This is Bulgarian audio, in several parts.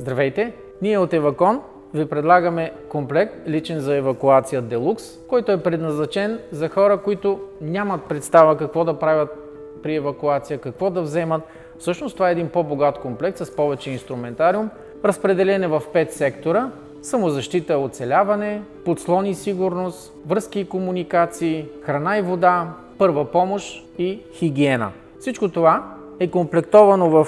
Здравейте! Ние от Евакон ви предлагаме комплект личен за евакуация Делукс, който е предназначен за хора, които нямат представа какво да правят при евакуация, какво да вземат. Всъщност това е един по-богат комплект с повече инструментариум, разпределен е в 5 сектора: самозащита, оцеляване, подслон и сигурност, връзки и комуникации, храна и вода, първа помощ и хигиена. Всичко това е комплектовано в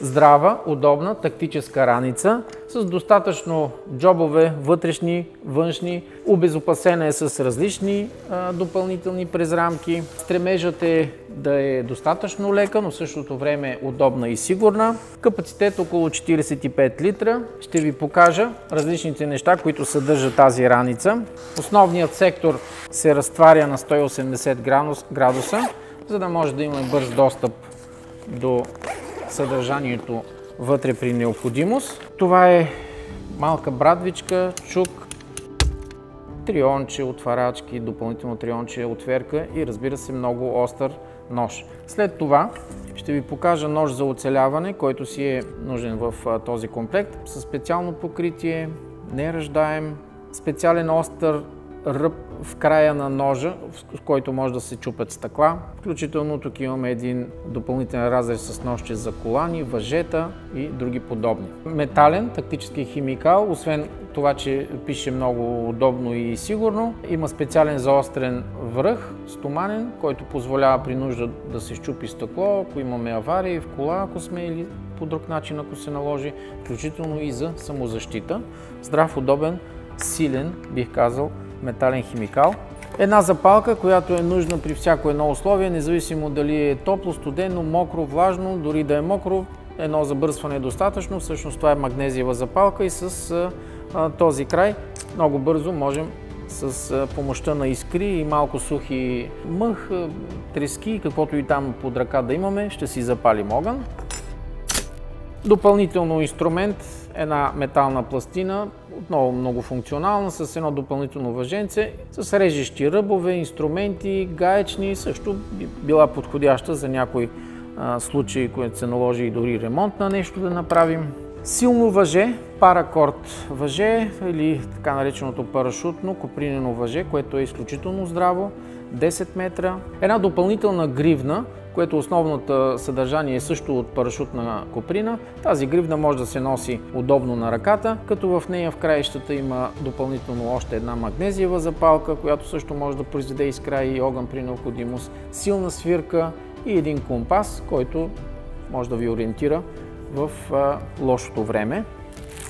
здрава, удобна тактическа раница с достатъчно джобове, вътрешни, външни. Обезопасена е с различни допълнителни презрамки. Стремежът е да е достатъчно лека, но в същото време удобна и сигурна. Капацитет около 45 литра. Ще ви покажа различните неща, които съдържа тази раница. Основният сектор се разтваря на 180 градуса, за да може да имаме бърз достъп до съдържанието вътре при необходимост. Това е малка брадвичка, чук, трионче, отварачки, допълнително трионче, отверка и разбира се много остър нож. След това ще ви покажа нож за оцеляване, който си е нужен в този комплект, със специално покритие, неръждаем, специален остър ръб в края на ножа, с който може да се чупят стъкла. Включително тук имаме един допълнителен разрез с ножче за колани, въжета и други подобни. Метален тактически химикал, освен това, че пише много удобно и сигурно, има специален заострен връх, стоманен, който позволява при нужда да се счупи стъкло, ако имаме аварии в кола, ако сме, или по друг начин, ако се наложи, включително и за самозащита. Здрав, удобен, силен, бих казал, метален химикал. Една запалка, която е нужна при всяко едно условие, независимо дали е топло, студено, мокро, влажно, дори да е мокро, едно забърсване е достатъчно. Всъщност това е магнезиева запалка и с този край много бързо можем с помощта на искри и малко сухи мъх, трески, каквото и там под ръка да имаме, ще си запалим огън. Допълнително инструмент, една метална пластина, отново много функционална, с едно допълнително въженце, с режещи ръбове, инструменти, гаечни, също би била подходяща за някои случаи, които се наложи и дори ремонт на нещо да направим. Силно въже, паракорд въже или така нареченото парашутно копринено въже, което е изключително здраво, 10 метра. Една допълнителна гривна, което основното съдържание е също от парашутна коприна. Тази гривна може да се носи удобно на ръката, като в нея в краищата има допълнително още една магнезиева запалка, която също може да произведе искра и огън при необходимост, силна свирка и един компас, който може да ви ориентира в лошото време.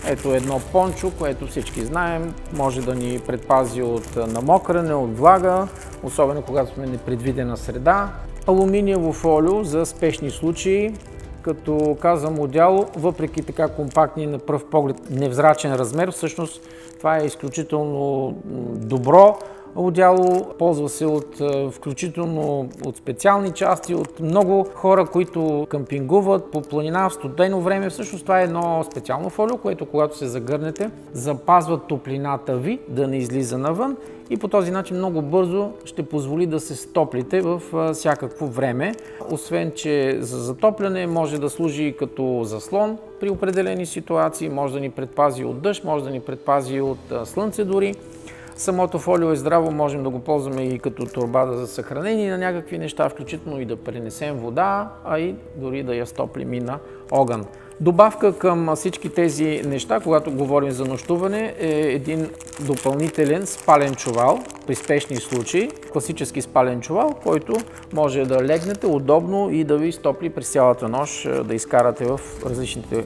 Ето едно пончо, което всички знаем, може да ни предпази от намокране, от влага, особено когато сме в непредвидена среда. Алуминиево фолио за спешни случаи, като казвам одяло, въпреки така компактни на пръв поглед невзрачен размер, всъщност това е изключително добро одяло, ползва се включително от специални части, от много хора, които къмпингуват по планина в студено време. Всъщност това е едно специално фолио, което когато се загърнете, запазва топлината ви да не излиза навън и по този начин много бързо ще позволи да се стоплите в всякакво време. Освен че за затопляне може да служи като заслон при определени ситуации, може да ни предпази от дъжд, може да ни предпази от слънце дори. Самото фолио е здраво, можем да го ползваме и като торба за съхранение на някакви неща, включително и да пренесем вода, а и дори да я стоплим и на огън. Добавка към всички тези неща, когато говорим за нощуване, е един допълнителен спален чувал при спешни случаи. Класически спален чувал, който може да легнете удобно и да ви стопли през цялата нощ, да изкарате в различните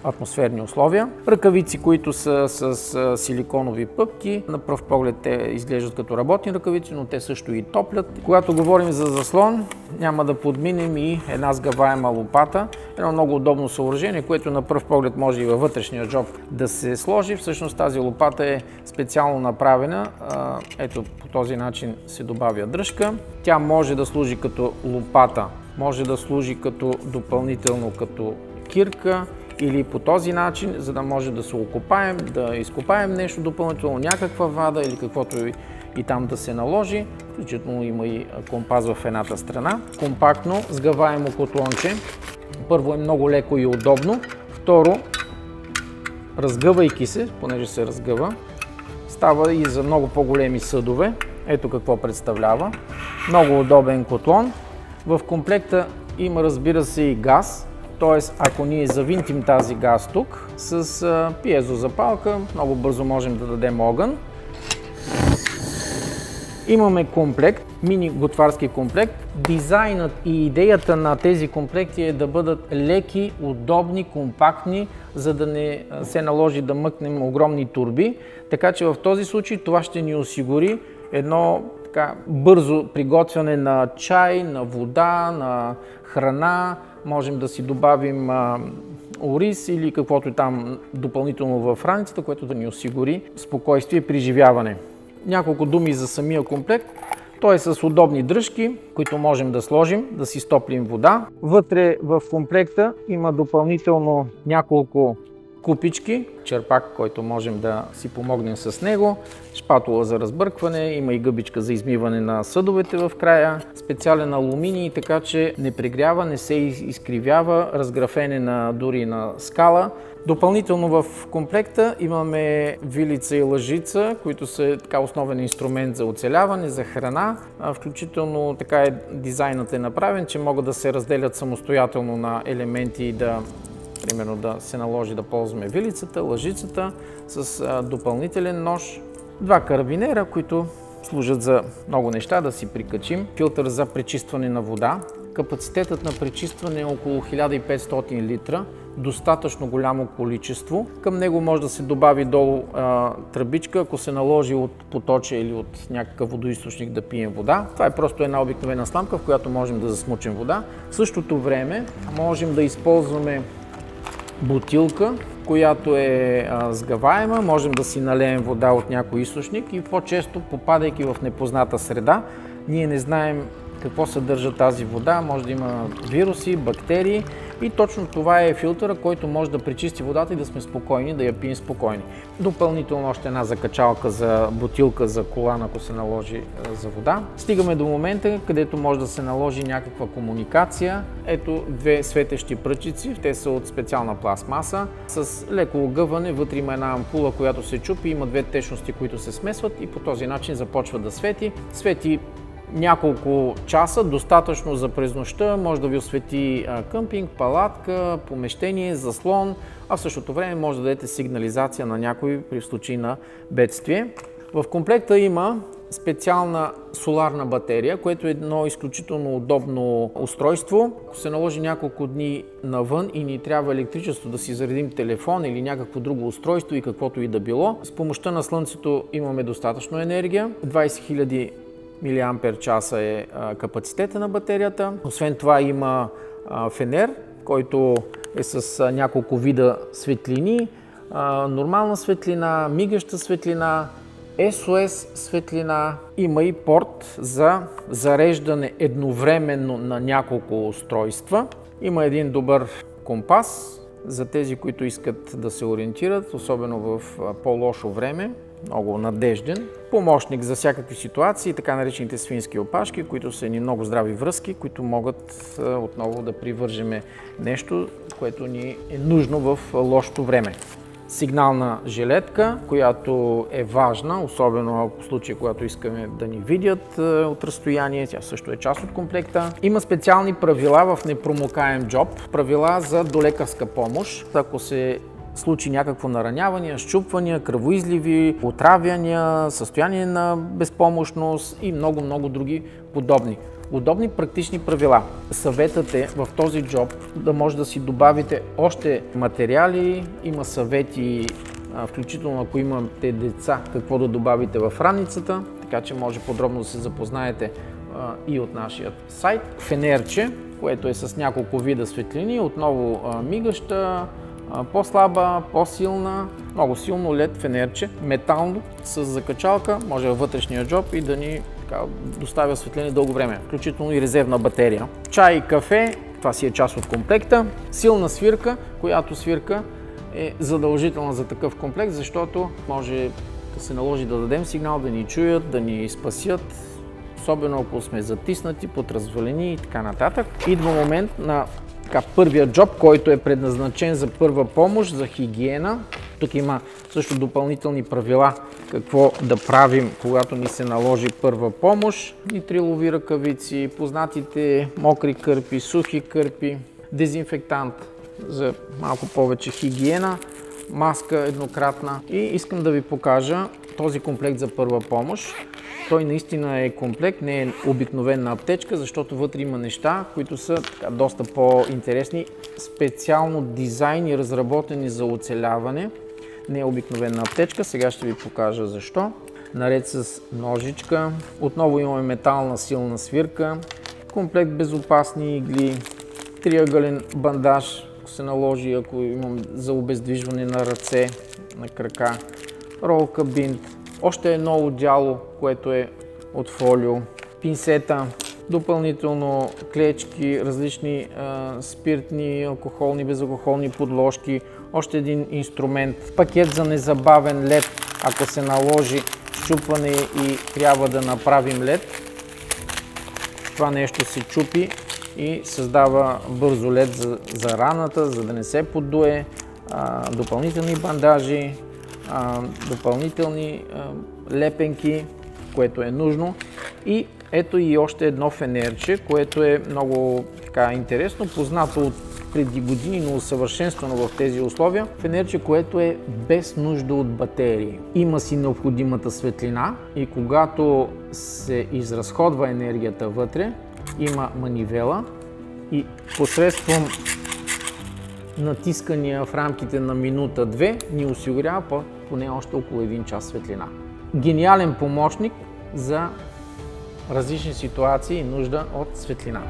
атмосферни условия. Ръкавици, които са с силиконови пъпки. На пръв поглед те изглеждат като работни ръкавици, но те също и топлят. Когато говорим за заслон, няма да подминем и една сгъваема лопата. Едно много удобно съоръжение, което на пръв поглед може и във вътрешния джоб да се сложи. Всъщност тази лопата е специално направена. Ето по този начин се добавя дръжка. Тя може да служи като лопата, може да служи като допълнително като кирка или по този начин, за да може да се окопаем, да изкопаем нещо допълнително, някаква вада или каквото и там да се наложи. Включително има и компас в едната страна. Компактно, сгъваемо котлонче. Първо е много леко и удобно. Второ, разгъвайки се, понеже се разгъва, става и за много по-големи съдове. Ето какво представлява. Много удобен котлон. В комплекта има, разбира се, и газ. Т.е. ако ние завинтим тази газ тук с пиезозапалка, много бързо можем да дадем огън. Имаме комплект, мини готварски комплект. Дизайнът и идеята на тези комплекти е да бъдат леки, удобни, компактни, за да не се наложи да мъкнем огромни турби. Така че в този случай това ще ни осигури едно бързо приготвяне на чай, на вода, на храна. Можем да си добавим ориз или каквото е там допълнително в раницата, което да ни осигури спокойствие и преживяване. Няколко думи за самия комплект. Той е с удобни дръжки, които можем да сложим, да си стоплим вода. Вътре в комплекта има допълнително няколко купички, черпак, който можем да си помогнем с него, шпатула за разбъркване, има и гъбичка за измиване на съдовете в края, специален алуминий, така че не прегрява, не се изкривява, разграфене дори на скала. Допълнително в комплекта имаме вилица и лъжица, които са основен инструмент за оцеляване, за храна. Включително така дизайнът е направен, че могат да се разделят самостоятелно на елементи и примерно да се наложи да ползваме вилицата, лъжицата с допълнителен нож. Два карабинера, които служат за много неща, да си прикачим. Филтър за пречистване на вода. Капацитетът на пречистване е около 1500 литра, достатъчно голямо количество. Към него може да се добави долу тръбичка, ако се наложи от поточе или от някакъв водоизточник да пием вода. Това е просто една обикновена сламка, в която можем да засмучим вода. В същото време можем да използваме бутилка, която е сгъваема, можем да си налеем вода от някой източник и по-често, попадайки в непозната среда, ние не знаем какво съдържа тази вода, може да има вируси, бактерии и точно това е филтъра, който може да пречисти водата и да сме спокойни, да я пием спокойни. Допълнително още една закачалка за бутилка за колан, ако се наложи за вода. Стигаме до момента, където може да се наложи някаква комуникация. Ето две светещи пръчици, те са от специална пластмаса, с леко огъване, вътре има една ампула, която се чупи, има две течности, които се смесват и по този начин започва да свети. Свети няколко часа, достатъчно за през нощта, може да ви освети къмпинг, палатка, помещение, заслон, а в същото време може да дадете сигнализация на някой при случай на бедствие. В комплекта има специална соларна батерия, което е едно изключително удобно устройство. Ако се наложи няколко дни навън и ни трябва електричество да си заредим телефон или някакво друго устройство и каквото и да било, с помощта на слънцето имаме достатъчно енергия. 20 000 мАч е капацитета на батерията. Освен това има фенер, който е с няколко вида светлини, нормална светлина, мигаща светлина, SOS светлина. Има и порт за зареждане едновременно на няколко устройства. Има един добър компас за тези, които искат да се ориентират, особено в по-лошо време. Много надежден. Помощник за всякакви ситуации, така наречените свински опашки, които са ни много здрави връзки, които могат отново да привържеме нещо, което ни е нужно в лошото време. Сигнална жилетка, която е важна, особено в случай, когато искаме да ни видят от разстояние, тя също е част от комплекта. Има специални правила в непромокаем джоб, правила за долекарска помощ. Ако се случи някакво нараняване, счупвания, кръвоизливи, отравяния, състояние на безпомощност и много други подобни. Удобни практични правила. Съветът е в този джоб да може да си добавите още материали, има съвети, включително ако имате деца, какво да добавите в раницата, така че може подробно да се запознаете и от нашия сайт. Фенерче, което е с няколко вида светлини, отново мигаща, по-слаба, по-силна, много силно LED фенерче, метално с закачалка, може във вътрешния джоб и да ни доставя осветление дълго време, включително и резервна батерия. Чай и кафе, това си е част от комплекта. Силна свирка, която свирка е задължителна за такъв комплект, защото може да се наложи да дадем сигнал, да ни чуят, да ни спасят, особено ако сме затиснати, подразвалени и така нататък. Идва момент на първия джоб, който е предназначен за първа помощ, за хигиена. Тук има също допълнителни правила какво да правим, когато ни се наложи първа помощ. Нитрилови ръкавици, познатите мокри кърпи, сухи кърпи, дезинфектант за малко повече хигиена, маска еднократна. И искам да ви покажа този комплект за първа помощ. Той наистина е комплект, не е обикновена аптечка, защото вътре има неща, които са доста по-интересни, специално дизайни, разработени за оцеляване. Не е обикновена аптечка, сега ще ви покажа защо. Наред с ножичка, отново имаме метална силна свирка, комплект безопасни игли, триъгълен бандаж, ако се наложи, ако имам за обездвижване на ръце, на крака, ролка бинт, още едно одяло, което е от фолио, пинцета, допълнително клечки, различни спиртни, алкохолни, безалкохолни подложки, още един инструмент, пакет за незабавен лед, ако се наложи счупване и трябва да направим лед. Това нещо се чупи и създава бързо лед за раната, за да не се поддуе, допълнителни бандажи, допълнителни лепенки, което е нужно. И ето и още едно фенерче, което е много интересно, познато от преди години, но усъвършенствано в тези условия. Фенерче, което е без нужда от батерии. Има си необходимата светлина и когато се изразходва енергията вътре, има манивела и посредством натискания в рамките на минута-две ни осигурява поне още около 1 час светлина. Гениален помощник за различни ситуации и нужда от светлина.